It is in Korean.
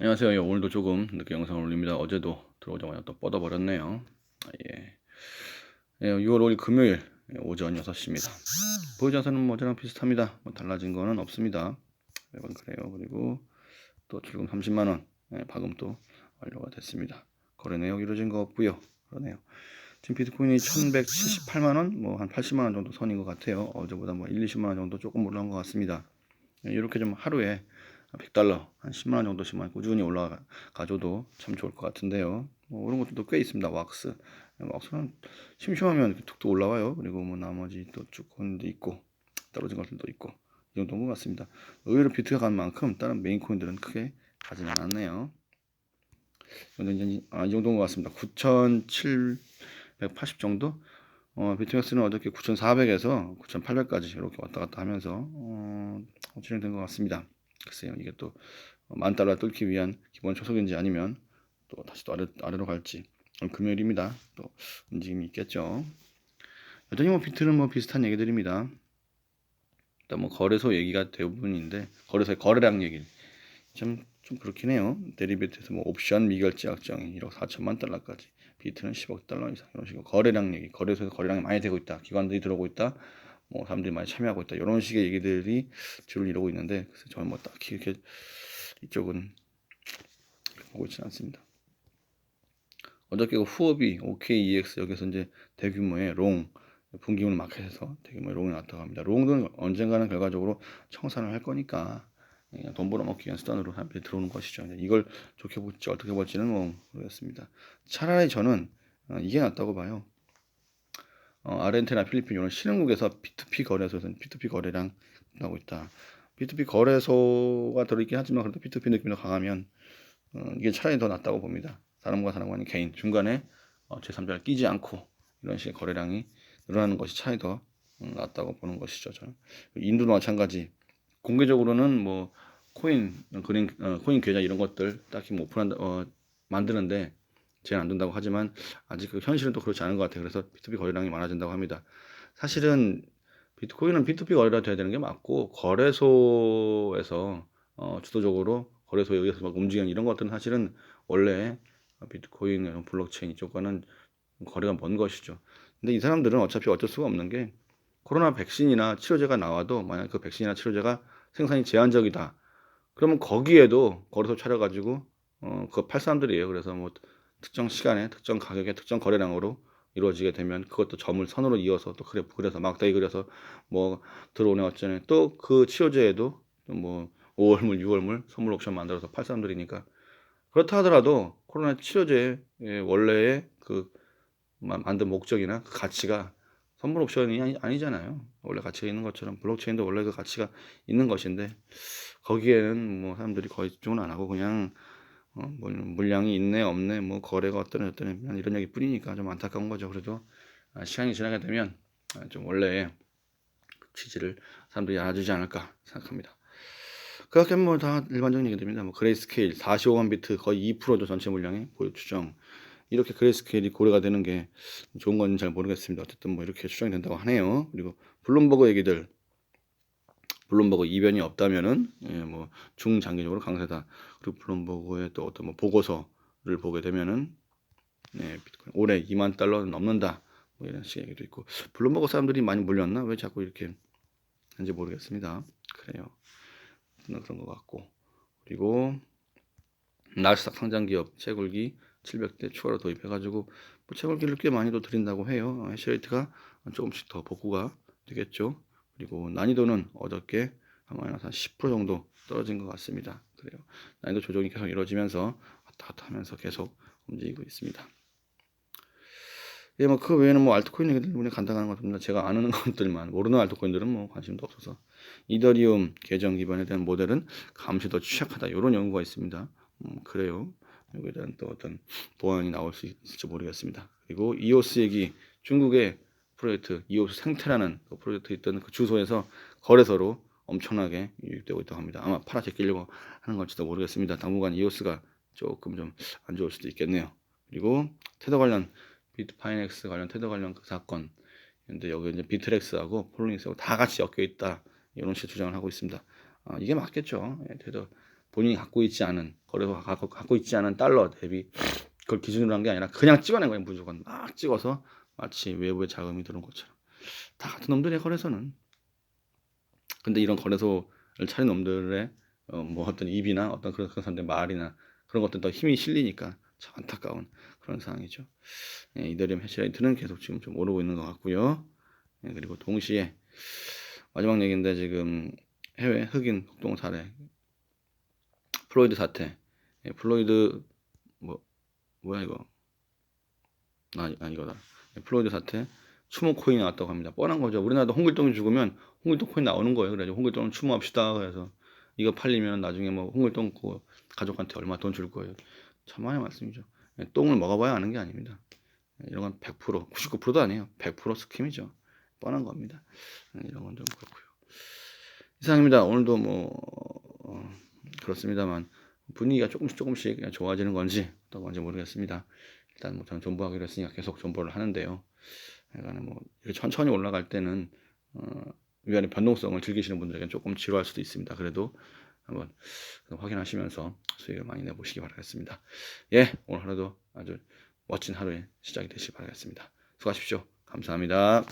안녕하세요. 예, 오늘도 조금 늦게 영상을 올립니다. 어제도 들어오자마자 또 뻗어버렸네요. 예. 6월 5일 금요일 오전 6시입니다. 보유 자산은 뭐 어제랑 비슷합니다. 뭐 달라진 거는 없습니다. 매번 그래요. 그리고 또 출금 30만원 파금도 완료가 됐습니다. 거래 내역 이루어진 거 없고요. 그러네요. 지금 비트코인이 1178만원, 뭐 한 80만원 정도 선인 것 같아요. 어제보다 뭐 1, 20만원 정도 조금 올라온 것 같습니다. 이렇게 좀 하루에 $100, 한 10만원 정도씩만 꾸준히 올라가줘도 참 좋을 것 같은데요. 뭐 이런 것들도 꽤 있습니다. 왁스는 심심하면 툭툭 올라와요. 그리고 뭐 나머지 또 주코인도 있고 떨어진 것들도 있고 이 정도인 것 같습니다. 의외로 비트가 간 만큼 다른 메인 코인들은 크게 가지는 않았네요. 이 정도인 것 같습니다. 9,780 정도? 비트맥스는 어저께 9,400에서 9,800까지 이렇게 왔다 갔다 하면서 진행된 것 같습니다. 글쎄요, 이게 또 $10,000 뚫기 위한 기본 초석인지 아니면 또 다시 또 아래로 갈지. 오늘 금요일입니다. 또 움직임이 있겠죠. 여전히 뭐 비트는 뭐 비슷한 얘기들입니다. 일단 뭐 거래소 얘기가 대부분인데 거래소의 거래량 얘기 좀 그렇긴 해요. 데리베이트에서 뭐 옵션 미결제 약정이 1억 4천만 달러까지, 비트는 10억 달러 이상, 이런 식으로 거래량 얘기, 거래소에서 거래량이 많이 되고 있다, 기관들이 들어오고 있다, 뭐 사람들이 많이 참여하고 있다, 이런 식의 얘기들이 주를 이루고 있는데, 그래서 저는 뭐 딱히 이렇게 이쪽은 보고 있지는 않습니다. 어저께 그 후업이 OKEX 여기서 이제 대규모의 롱 분기물 마켓에서 대규모의 롱이 나왔다고 합니다. 롱은 언젠가는 결과적으로 청산을 할 거니까 그냥 돈 벌어먹기 위한 수단으로 사람들이 들어오는 것이죠. 이걸 좋게 볼지 어떻게 볼지는 뭐 모르겠습니다. 차라리 저는 이게 낫다고 봐요. 아르헨티나, 필리핀 이런 신흥국에서 P2P 거래소에서는 P2P 거래량 나오고 있다. P2P 거래소가 들어있긴 하지만 그래도 P2P 느낌이 더 강하면 이게 차라리 더 낫다고 봅니다. 사람과 사람 간의 개인 중간에 제3자를 끼지 않고 이런 식의 거래량이 늘어나는 것이 차라리 더 낫다고 보는 것이죠. 저는. 인도도 마찬가지. 공개적으로는 뭐 코인 계좌 이런 것들 딱히 뭐 만드는데 제한 안 된다고 하지만 아직 그 현실은 또 그렇지 않은 것 같아요. 그래서 B2B 거래량이 많아진다고 합니다. 사실은 비트코인은 B2B 거래가 돼야 되는 게 맞고, 거래소에서 주도적으로 거래소에 의해서 막 움직이는 이런 것들은 사실은 원래 비트코인 블록체인 이쪽과는 거래가 먼 것이죠. 근데 이 사람들은 어차피 어쩔 수가 없는 게, 코로나 백신이나 치료제가 나와도 만약 그 백신이나 치료제가 생산이 제한적이다, 그러면 거기에도 거래소 차려가지고 그거 팔 사람들이에요. 그래서 뭐 특정 시간에 특정 가격에 특정 거래량으로 이루어지게 되면 그것도 점을 선으로 이어서 또 그래서 막대기 그려서 뭐 들어오네 어쩌네, 또 그 치료제에도 뭐 5월물 6월물 선물 옵션 만들어서 팔 사람들이니까. 그렇다 하더라도 코로나 치료제의 원래의 그 만든 목적이나 그 가치가 선물 옵션이 아니잖아요. 원래 가치가 있는 것처럼 블록체인도 원래 그 가치가 있는 것인데, 거기에는 뭐 사람들이 거의 집중을 안 하고 그냥 뭐 물량이 있네 없네 뭐 거래가 어떠네 이런 얘기 뿐이니까 좀 안타까운 거죠. 그래도 시간이 지나게 되면 좀 원래의 취지를 사람들이 알아주지 않을까 생각합니다. 그렇게 뭐 다 일반적인 얘기들입니다. 뭐 그레이스케일 45만 비트 거의 2%죠 전체 물량의 보유 추정. 이렇게 그레이스케일이 고려가 되는 게 좋은 건지 잘 모르겠습니다. 어쨌든 뭐 이렇게 추정이 된다고 하네요. 그리고 블룸버그 얘기들, 블룸버그 이변이 없다면은 뭐 중장기적으로 강세다. 그리고 블룸버그의 또 어떤 뭐 보고서를 보게 되면은 비트코인 올해 2만 달러는 넘는다. 뭐 이런 식의 얘기도 있고. 블룸버그 사람들이 많이 몰렸나? 왜 자꾸 이렇게 하는지 모르겠습니다. 그래요. 그런 것 같고. 그리고 나스닥 상장 기업 채굴기 700대 추가로 도입해가지고 뭐 채굴기를 꽤 많이도 드린다고 해요. 해시레이트가 조금씩 더 복구가 되겠죠. 그리고 난이도는 어저께 마이너스 한 10% 정도 떨어진 것 같습니다. 그래요. 난이도 조정이 계속 이루어지면서 왔다 갔다 하면서 계속 움직이고 있습니다. 예, 뭐 그 외에는 뭐 알트코인 얘기들 그냥 간단한 것입니다. 제가 아는 것들만, 모르는 알트코인들은 뭐 관심도 없어서. 이더리움 계정 기반에 대한 모델은 감시 더 취약하다, 이런 연구가 있습니다. 그래요. 여기에 대한 또 어떤 보완이 나올 수 있을지 모르겠습니다. 그리고 이오스 얘기, 중국의 프로젝트 이오스 생태라는 그 프로젝트 있던 그 주소에서 거래소로 엄청나게 유입되고 있다고 합니다. 아마 팔아제끼려고 하는 건지도 모르겠습니다. 당분간 이오스가 조금 좀 안 좋을 수도 있겠네요. 그리고 테더 관련, 비트파이넥스 관련 테더 관련 그 사건, 근데 여기 이제 비트렉스하고 폴리닉스하고 다 같이 엮여 있다, 이런 식의 주장을 하고 있습니다. 이게 맞겠죠. 테더 본인이 갖고 있지 않은 거래소 갖고 있지 않은 달러 대비 그걸 기준으로 한 게 아니라 그냥 찍어낸 거예요. 무조건 막 찍어서 마치 외부의 자금이 들어온 것처럼. 다 같은 놈들의 거래소는. 근데 이런 거래소를 차린 놈들의 뭐 어떤 입이나 어떤 그런 사람들의 말이나 그런 것들 더 힘이 실리니까 참 안타까운 그런 상황이죠. 예, 이더리움 해시레이트는 계속 지금 좀 오르고 있는 것 같고요. 예, 그리고 동시에 마지막 얘기인데 지금 해외 흑인 폭동 사례, 플로이드 사태, 예, 플로이드 뭐야 이거? 이거다. 예, 플로이드 사태, 추모 코인 나왔다고 합니다. 뻔한 거죠. 우리나라도 홍길동이 죽으면 홍길동 코인 나오는 거예요. 그래서 홍길동을 추모합시다. 그래서 이거 팔리면 나중에 뭐 홍길동 그 가족한테 얼마 돈 줄 거예요. 참만의 말씀이죠. 예, 똥을 먹어봐야 아는 게 아닙니다. 예, 이런 건 100%, 99%도 아니에요. 100% 스킴이죠. 뻔한 겁니다. 이런 건 좀 그렇고요. 이상입니다. 오늘도 그렇습니다만 분위기가 조금씩 그냥 좋아지는 건지 어떤 건지 모르겠습니다. 일단 뭐 저는 존버하기로 했으니까 계속 존버를 하는데요. 그러니까 뭐 이렇게 천천히 올라갈 때는 위안의 변동성을 즐기시는 분들에게는 조금 지루할 수도 있습니다. 그래도 한번 확인하시면서 수익을 많이 내보시기 바라겠습니다. 예, 오늘 하루도 아주 멋진 하루의 시작이 되시기 바라겠습니다. 수고하십시오. 감사합니다.